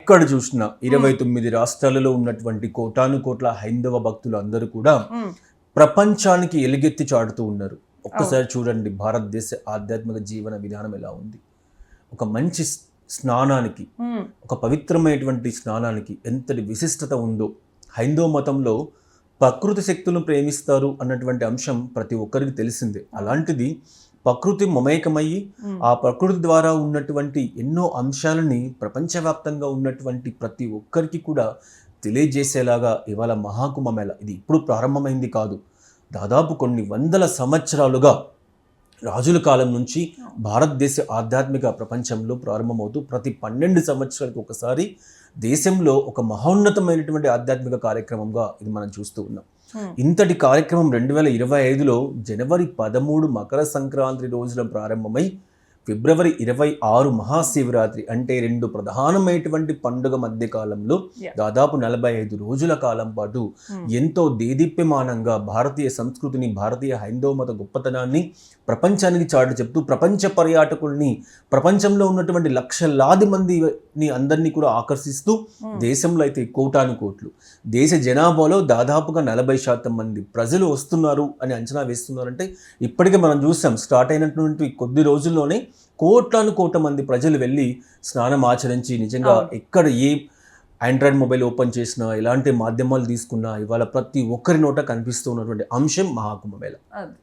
ఎక్కడ చూసినా 29 రాష్ట్రాలలో ఉన్నటువంటి కోటాను కోట్ల హైందవ భక్తులు అందరూ కూడా ప్రపంచానికి ఎలుగెత్తి చాటుతూ ఉన్నారు. ఒక్కసారి చూడండి భారతదేశ ఆధ్యాత్మిక జీవన విధానం ఎలా ఉంది. ఒక మంచి స్నానానికి, ఒక పవిత్రమైనటువంటి స్నానానికి ఎంతటి విశిష్టత ఉందో. హైందవ మతంలో ప్రకృతి శక్తులను ప్రేమిస్తారు అన్నటువంటి అంశం ప్రతి ఒక్కరికి తెలిసిందే. అలాంటిది ప్రకృతి మమేకమయ్యి ఆ ప్రకృతి ద్వారా ఉన్నటువంటి ఎన్నో అంశాలని ప్రపంచవ్యాప్తంగా ఉన్నటువంటి ప్రతి ఒక్కరికి కూడా తెలియజేసేలాగా ఇవాళ మహాకుంభమేళ ఇది ఇప్పుడు ప్రారంభమైంది కాదు. దాదాపు కొన్ని వందల సంవత్సరాలుగా రాజుల కాలం నుంచి భారతదేశ ఆధ్యాత్మిక ప్రపంచంలో ప్రారంభమవుతూ ప్రతి 12 సంవత్సరాలకు ఒకసారి దేశంలో ఒక మహోన్నతమైనటువంటి ఆధ్యాత్మిక కార్యక్రమంగా ఇది మనం చూస్తూ ఉన్నాం. ఇంతటి కార్యక్రమం 2025లో జనవరి 13 మకర సంక్రాంతి రోజున ప్రారంభమై ఫిబ్రవరి 26 మహాశివరాత్రి అంటే 2 ప్రధానమైనటువంటి పండుగ మధ్య కాలంలో దాదాపు 45 రోజుల కాలం పాటు ఎంతో దేదీప్యమానంగా భారతీయ సంస్కృతిని, భారతీయ హైందవ మత గొప్పతనాన్ని ప్రపంచానికి చాటు చెప్తూ ప్రపంచ పర్యాటకుల్ని, ప్రపంచంలో ఉన్నటువంటి లక్షలాది మందిని అందరినీ కూడా ఆకర్షిస్తూ దేశంలో అయితే కోటాను కోట్లు, దేశ జనాభాలో దాదాపుగా 40% మంది ప్రజలు వస్తున్నారు అని అంచనా వేస్తున్నారంటే ఇప్పటికే మనం చూసాం స్టార్ట్ అయినటువంటి కొద్ది రోజుల్లోనే కోట్లాను కోట్ల మంది ప్రజలు వెళ్ళి స్నానం ఆచరించి నిజంగా ఎక్కడ ఏ ఆండ్రాయిడ్ మొబైల్ ఓపెన్ చేసినా, ఎలాంటి మాధ్యమాలు తీసుకున్నా ఇవాళ ప్రతి ఒక్కరి నోట కనిపిస్తూ ఉన్నటువంటి అంశం మహాకుంభమేళ.